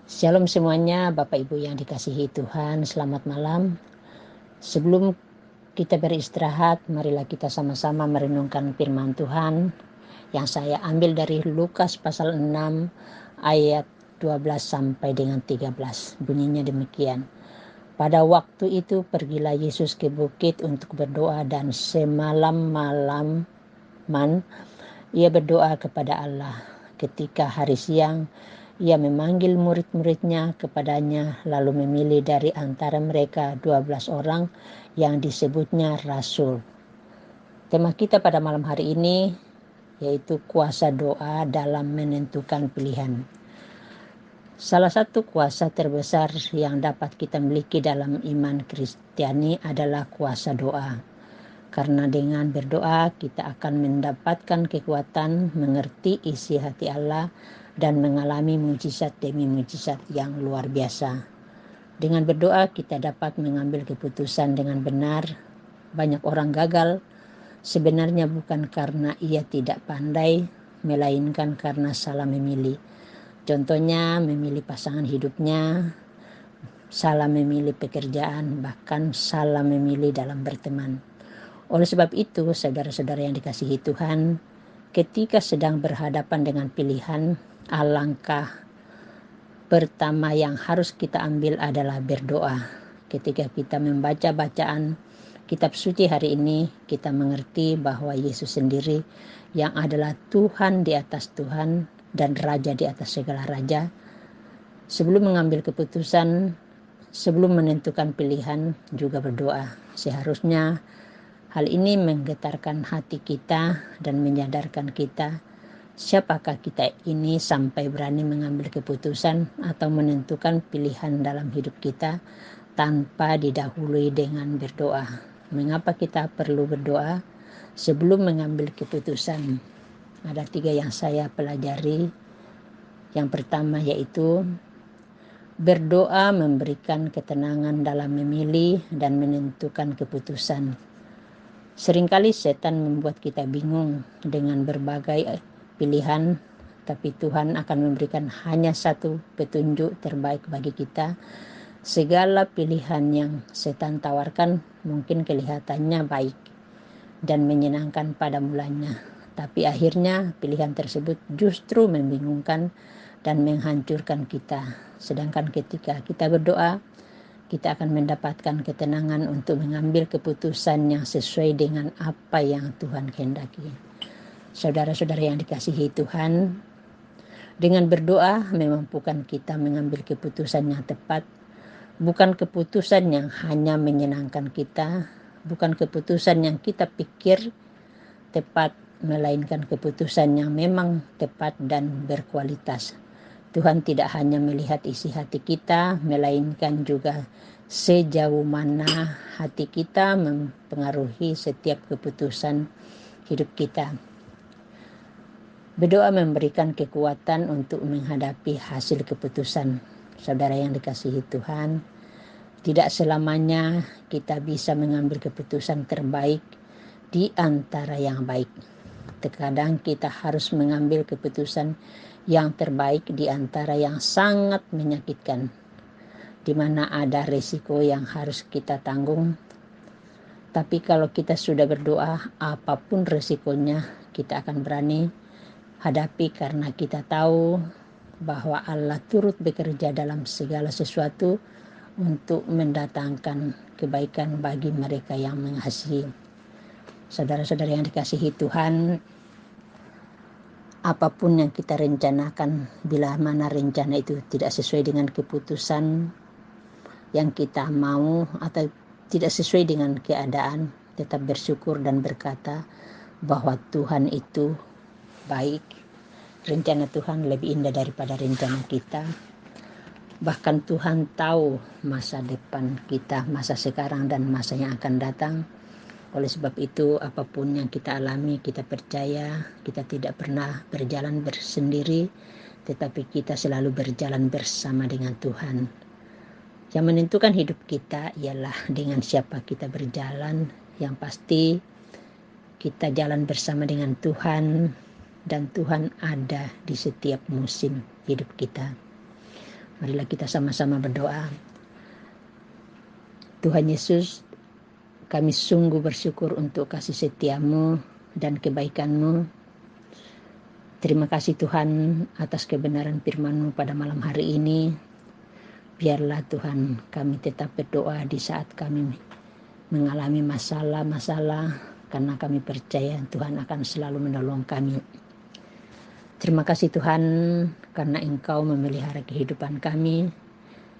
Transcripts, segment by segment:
Shalom semuanya, Bapak Ibu yang dikasihi Tuhan, selamat malam. Sebelum kita beristirahat, marilah kita sama-sama merenungkan firman Tuhan yang saya ambil dari Lukas pasal 6 ayat 12 sampai dengan 13. Bunyinya demikian. Pada waktu itu pergilah Yesus ke bukit untuk berdoa, dan semalam-malaman ia berdoa kepada Allah. Ketika hari siang, ia memanggil murid-muridnya kepadanya, lalu memilih dari antara mereka 12 orang yang disebutnya rasul. Tema kita pada malam hari ini yaitu kuasa doa dalam menentukan pilihan. Salah satu kuasa terbesar yang dapat kita miliki dalam iman Kristiani adalah kuasa doa. Karena dengan berdoa kita akan mendapatkan kekuatan mengerti isi hati Allah dan mengalami mujizat demi mujizat yang luar biasa. Dengan berdoa kita dapat mengambil keputusan dengan benar. Banyak orang gagal sebenarnya bukan karena ia tidak pandai, melainkan karena salah memilih. Contohnya memilih pasangan hidupnya, salah memilih pekerjaan, bahkan salah memilih dalam berteman. Oleh sebab itu, saudara-saudara yang dikasihi Tuhan, ketika sedang berhadapan dengan pilihan, alangkah pertama yang harus kita ambil adalah berdoa. Ketika kita membaca bacaan kitab suci hari ini, kita mengerti bahwa Yesus sendiri yang adalah Tuhan di atas Tuhan dan Raja di atas segala raja, sebelum mengambil keputusan, sebelum menentukan pilihan, juga berdoa. Seharusnya hal ini menggetarkan hati kita dan menyadarkan kita siapakah kita ini sampai berani mengambil keputusan atau menentukan pilihan dalam hidup kita tanpa didahului dengan berdoa. Mengapa kita perlu berdoa sebelum mengambil keputusan? Ada 3 yang saya pelajari. Yang pertama yaitu berdoa memberikan ketenangan dalam memilih dan menentukan keputusan. Seringkali setan membuat kita bingung dengan berbagai pilihan, tapi Tuhan akan memberikan hanya satu petunjuk terbaik bagi kita. Segala pilihan yang setan tawarkan mungkin kelihatannya baik dan menyenangkan pada mulanya, tapi akhirnya pilihan tersebut justru membingungkan dan menghancurkan kita. Sedangkan ketika kita berdoa, kita akan mendapatkan ketenangan untuk mengambil keputusan yang sesuai dengan apa yang Tuhan kehendaki. Saudara-saudara yang dikasihi Tuhan, dengan berdoa memampukan kita mengambil keputusan yang tepat, bukan keputusan yang hanya menyenangkan kita, bukan keputusan yang kita pikir tepat, melainkan keputusan yang memang tepat dan berkualitas. Tuhan tidak hanya melihat isi hati kita, melainkan juga sejauh mana hati kita mempengaruhi setiap keputusan hidup kita. Berdoa memberikan kekuatan untuk menghadapi hasil keputusan. Saudara yang dikasihi Tuhan, tidak selamanya kita bisa mengambil keputusan terbaik di antara yang baik. Terkadang kita harus mengambil keputusan yang terbaik di antara yang sangat menyakitkan, di mana ada resiko yang harus kita tanggung. Tapi kalau kita sudah berdoa, apapun resikonya kita akan berani hadapi, karena kita tahu bahwa Allah turut bekerja dalam segala sesuatu untuk mendatangkan kebaikan bagi mereka yang mengasihi. Saudara-saudara yang dikasihi Tuhan, apapun yang kita rencanakan, bila mana rencana itu tidak sesuai dengan keputusan yang kita mau atau tidak sesuai dengan keadaan, tetap bersyukur dan berkata bahwa Tuhan itu baik. Rencana Tuhan lebih indah daripada rencana kita. Bahkan Tuhan tahu masa depan kita, masa sekarang dan masa yang akan datang. Oleh sebab itu, apapun yang kita alami, kita percaya kita tidak pernah berjalan bersendiri, tetapi kita selalu berjalan bersama dengan Tuhan. Yang menentukan hidup kita ialah dengan siapa kita berjalan. Yang pasti kita jalan bersama dengan Tuhan, dan Tuhan ada di setiap musim hidup kita. Marilah kita sama-sama berdoa. Tuhan Yesus, kami sungguh bersyukur untuk kasih setia-Mu dan kebaikan-Mu. Terima kasih Tuhan atas kebenaran firman-Mu pada malam hari ini. Biarlah Tuhan kami tetap berdoa di saat kami mengalami masalah-masalah, karena kami percaya Tuhan akan selalu menolong kami. Terima kasih Tuhan karena Engkau memelihara kehidupan kami.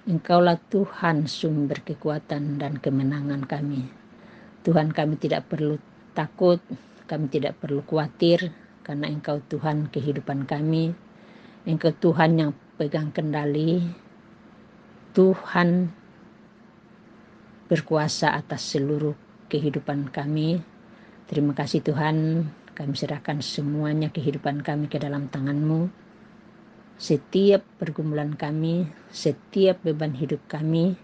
Engkaulah Tuhan sumber kekuatan dan kemenangan kami. Tuhan, kami tidak perlu takut, kami tidak perlu khawatir, karena Engkau Tuhan kehidupan kami. Engkau Tuhan yang pegang kendali, Tuhan berkuasa atas seluruh kehidupan kami. Terima kasih Tuhan, kami serahkan semuanya kehidupan kami ke dalam tangan-Mu. Setiap pergumulan kami, setiap beban hidup kami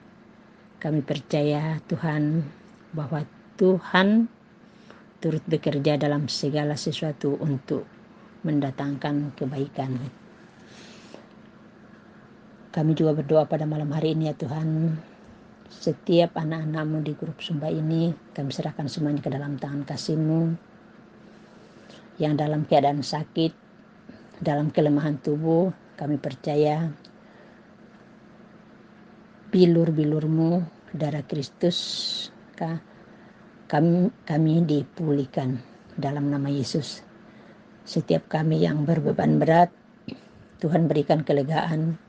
percaya Tuhan bahwa Tuhan turut bekerja dalam segala sesuatu untuk mendatangkan kebaikan. Kami juga berdoa pada malam hari ini ya Tuhan, setiap anak-anak-Mu di grup Sumba ini kami serahkan semuanya ke dalam tangan kasih-Mu. Yang dalam keadaan sakit, dalam kelemahan tubuh, kami percaya bilur-bilur-Mu, darah Kristus, kami dipulihkan dalam nama Yesus. Setiap kami yang berbeban berat, Tuhan berikan kelegaan.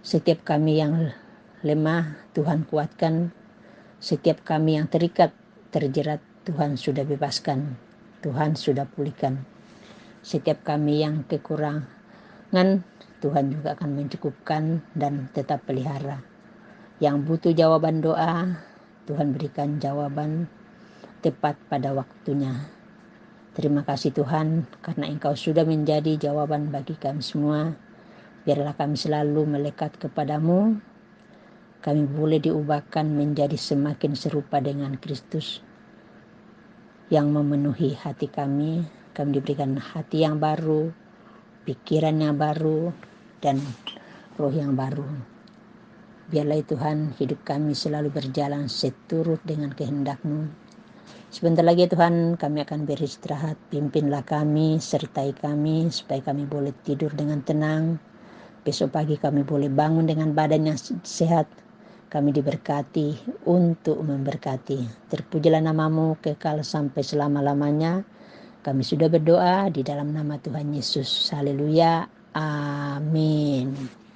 Setiap kami yang lemah, Tuhan kuatkan. Setiap kami yang terikat, terjerat, Tuhan sudah bebaskan. Tuhan sudah pulihkan. Setiap kami yang kekurangan, Tuhan juga akan mencukupkan dan tetap pelihara. Yang butuh jawaban doa, Tuhan berikan jawaban tepat pada waktunya. Terima kasih Tuhan, karena Engkau sudah menjadi jawaban bagi kami semua. Biarlah kami selalu melekat kepadamu. Kami boleh diubahkan menjadi semakin serupa dengan Kristus yang memenuhi hati kami. Kami diberikan hati yang baru, pikiran yang baru, dan roh yang baru. Biarlah Tuhan hidup kami selalu berjalan seturut dengan kehendak-Mu. Sebentar lagi Tuhan kami akan beristirahat. Pimpinlah kami, sertai kami supaya kami boleh tidur dengan tenang. Besok pagi kami boleh bangun dengan badan yang sehat. Kami diberkati untuk memberkati. Terpujilah nama-Mu kekal sampai selama-lamanya. Kami sudah berdoa di dalam nama Tuhan Yesus. Haleluya. Amin.